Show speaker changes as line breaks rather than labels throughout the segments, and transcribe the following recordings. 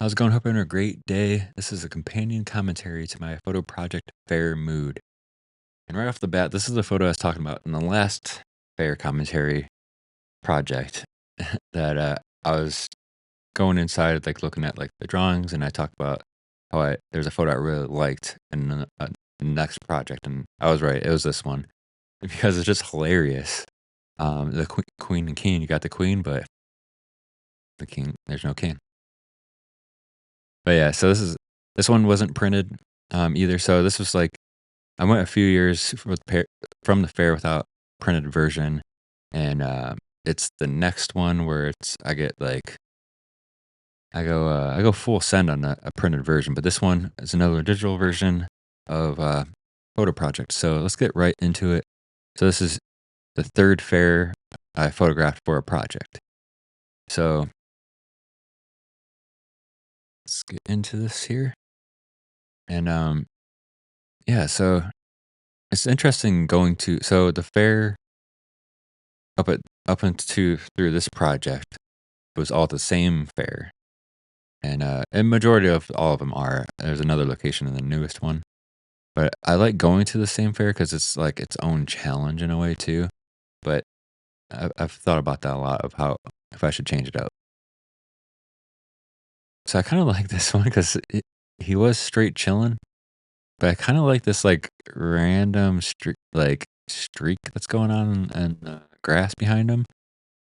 How's it going? Hope you're having a great day. This is a companion commentary to my photo project, Fair Mood. And right off the bat, this is the photo I was talking about in the last Fair commentary project that I was going inside, like looking at like the drawings, and I talked about how there's a photo I really liked in the next project, and I was right. It was this one because it's just hilarious. The queen and king, you got the queen, but the king, there's no king. But yeah, so this one wasn't printed, either, so this was, like I went a few years from the fair without printed version, and, it's the next one where I get, like I go full send on a printed version, but this one is another digital version of, Photo Project, so let's get right into it. So this is the 3rd fair I photographed for a project. So, let's get into this here, and, yeah, so it's interesting going to the fair up at up into through this project was all the same fair, and majority of all of them are. There's another location in the newest one, but I like going to the same fair because it's like its own challenge in a way too. But I've thought about that a lot of how if I should change it up. So I kind of like this one because he was straight chilling, but I kind of like this like random streak that's going on and grass behind him,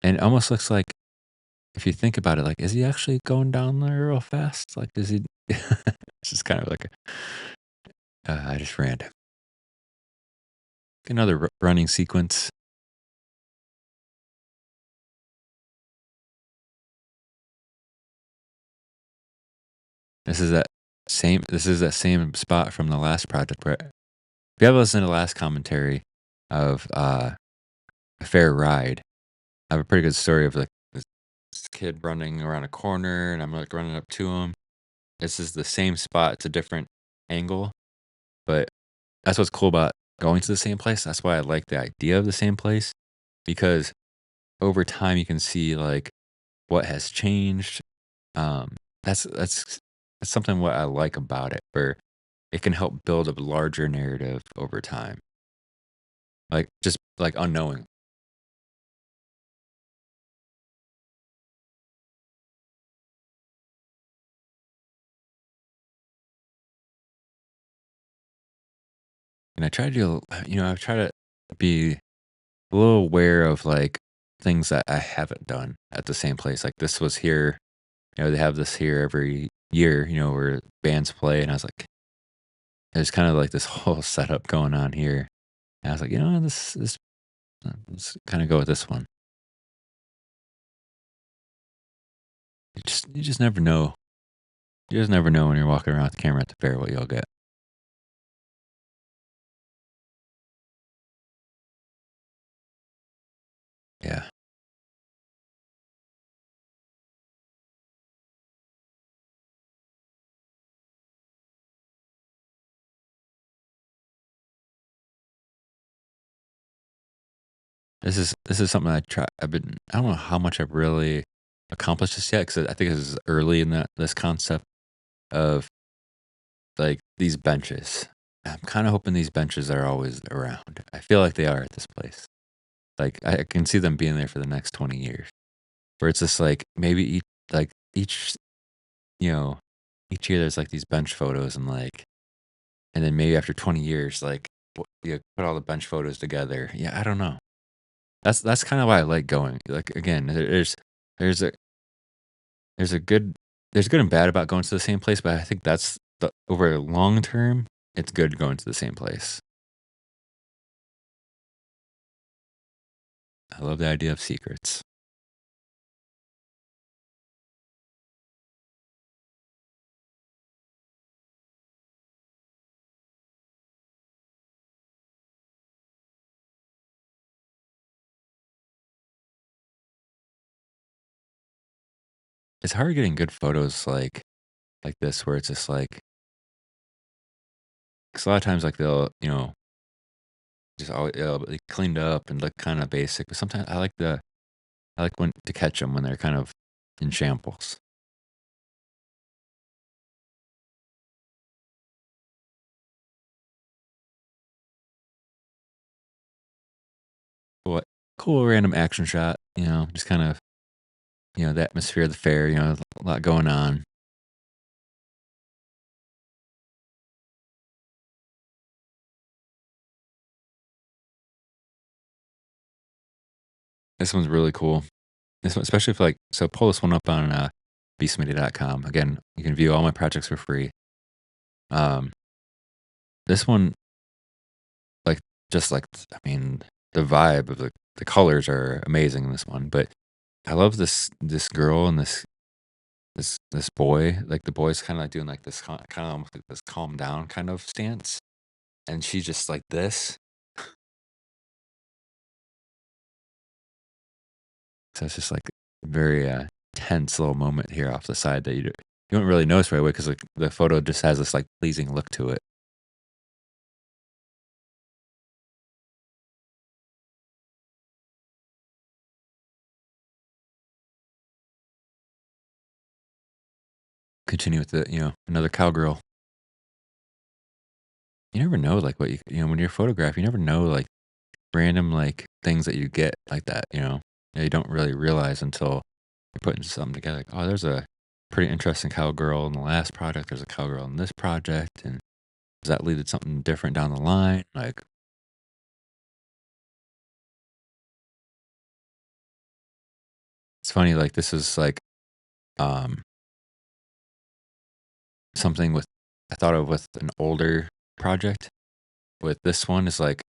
and it almost looks like if you think about it, like, is he actually going down there real fast? Like, is he it's just kind of like I just ran. Another running sequence. This is that same spot from the last project where if you ever listened to the last commentary of, A Fair Ride, I have a pretty good story of, like, this kid running around a corner, and I'm, like, running up to him. This is the same spot, it's a different angle, but that's what's cool about going to the same place. That's why I like the idea of the same place because over time you can see like what has changed. Um, that's something what I like about it, where it can help build a larger narrative over time, like just like unknowing. And I try to I try to be a little aware of like things that I haven't done at the same place. Like this was here, they have this here every year, where bands play, and I was like, there's kind of like this whole setup going on here. And I was like, let's kind of go with this one. You just never know. You just never know when you're walking around with the camera at the fair what you'll get. Yeah. This is something I don't know how much I've really accomplished this yet because I think this is early in this concept of like these benches. I'm kind of hoping these benches are always around. I feel like they are at this place. Like I can see them being there for the next 20 years. Where it's just like maybe each you know each year there's like these bench photos and then maybe after 20 years you put all the bench photos together. Yeah, I don't know. That's kind of why I like going. Like again, there's a there's a good there's good and bad about going to the same place, but I think that's the over long term, it's good going to the same place. I love the idea of secrets. It's hard getting good photos like this where it's just like 'cause a lot of times like they'll, just all it'll be cleaned up and look kind of basic, but sometimes I like when to catch them when they're kind of in shambles. cool random action shot, just kind of, the atmosphere of the fair, a lot going on. This one's really cool. This one, especially if like, so pull this one up on beastmedia.com. Again, you can view all my projects for free. Um, this one, like, just like, I mean, the vibe of the colors are amazing in this one, but I love this girl and this boy. Like the boy's kind of like doing like this kind of almost like this calm down kind of stance, and she's just like this. So it's just like very tense little moment here off the side that you don't really notice right away because the photo just has this like pleasing look to it. Continue with the another cowgirl. You never know like what when you're photograph, you never know like random like things that you get like that. You don't really realize until you're putting something together. Like, oh, there's a pretty interesting cowgirl in the last project. There's a cowgirl in this project, and does that lead to something different down the line? Like, it's funny. Like this is like um something with I thought of with an older project. With this one is like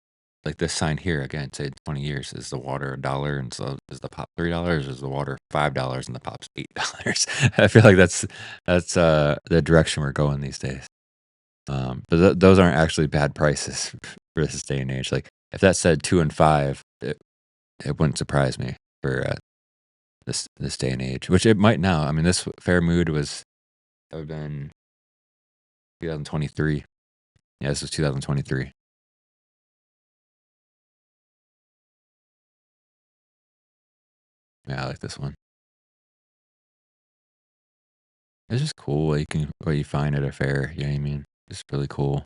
this sign here again, say 20 years, is the water $1 and so is the pop $3, is the water $5 and the pop's $8. I feel like that's the direction we're going these days. But those aren't actually bad prices for this day and age. Like if that said 2 and 5, it wouldn't surprise me for this day and age, which it might now. I mean, this Fair Mood that would have been 2023. Yeah, this was 2023. Yeah, I like this one. It's just cool what you find at a fair, you know what I mean? It's really cool.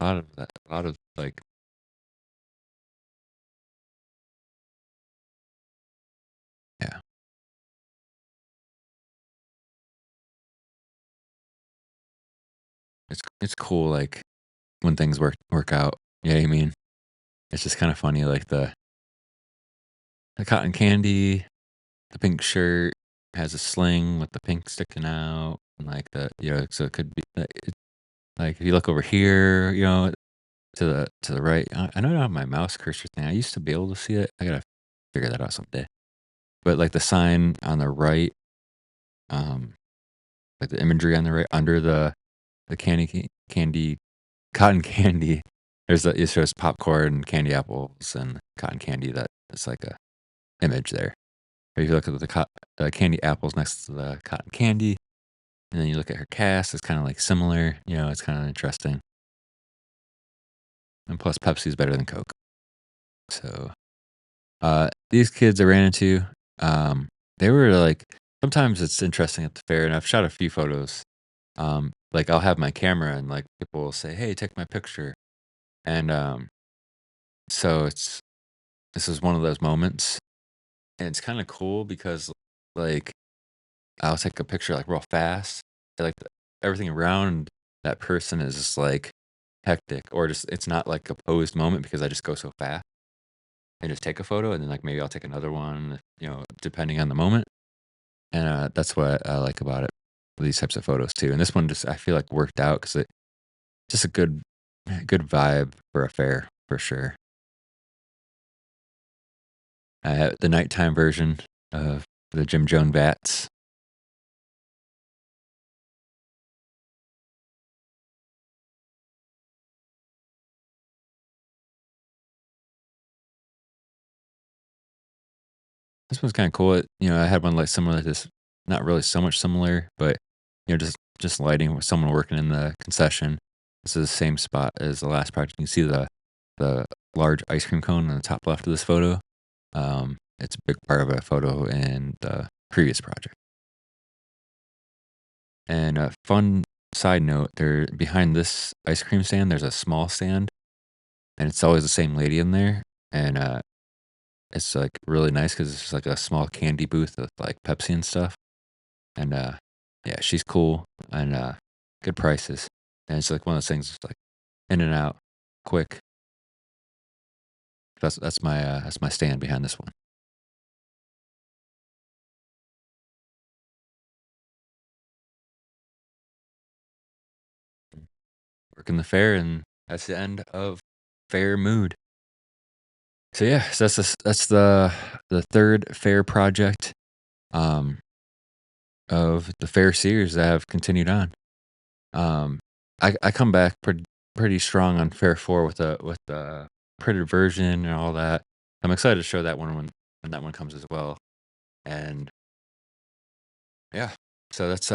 A lot of, like yeah, it's cool, like, when things work out, you know what I mean? It's just kinda funny, like, the cotton candy, the pink shirt has a sling with the pink sticking out, and, like, so it could be, like, if you look over here, to the right I don't have my mouse cursor thing, I used to be able to see it, I gotta figure that out someday. But, like, the sign on the right, um like the imagery on the right under the candy cotton candy, it shows popcorn, candy apples, and cotton candy that it's like a image there. Or if you look at the candy apples next to the cotton candy, and then you look at her cast, it's kinda, like, similar, it's kinda interesting. And plus Pepsi's better than Coke. So, these kids I ran into, they were, like sometimes it's interesting at the fair, and I've shot a few photos. Like, I'll have my camera and, like, people will say, "Hey, take my picture." And, so this is one of those moments, and it's kinda cool because, like, I'll take a picture, like, real fast, and, like, everything around that person is just, like, hectic or just it's not, like, a posed moment because I just go so fast and just take a photo, and then, like, maybe I'll take another one, depending on the moment, and, that's what I like about it, these types of photos too, and this one just I feel like worked out because it just a good vibe for a fair, for sure. The nighttime version of the Jim Jones Vats. This one's kinda cool. I had one, like, similar to this, not really so much similar, but, just lighting with someone working in the concession. This is the same spot as the last project. You can see the large ice cream cone on the top left of this photo. It's a big part of a photo in the previous project. And a fun side note, there behind this ice cream stand, there's a small stand, and it's always the same lady in there, and, it's, like, really nice because it's just, like, a small candy booth with, like, Pepsi and stuff, and, yeah, she's cool and, good prices, and it's, like, one of those things, it's, like, in and out, quick. That's my stand behind this one. Working the fair, and that's the end of Fair Mood. So, yeah, so that's the 3rd fair project, um, of the fair series that have continued on. Um, I come back pretty strong on Fair 4 with the printed version and all that. I'm excited to show that one when that one comes as well, and yeah. So that's,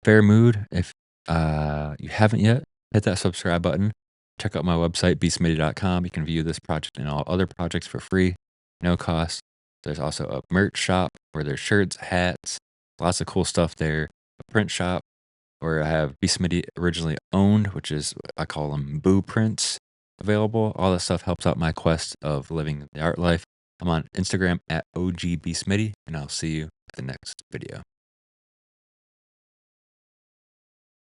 Fair Mood. If, you haven't yet, hit that subscribe button. Check out my website, bsmitty.com. You can view this project and all other projects for free, no cost. There's also a merch shop where there's shirts, hats, lots of cool stuff there. A print shop where I have B Smitty originally owned, which is I call them boo prints available. All that stuff helps out my quest of living the art life. I'm on Instagram at OGBSmitty, and I'll see you at the next video.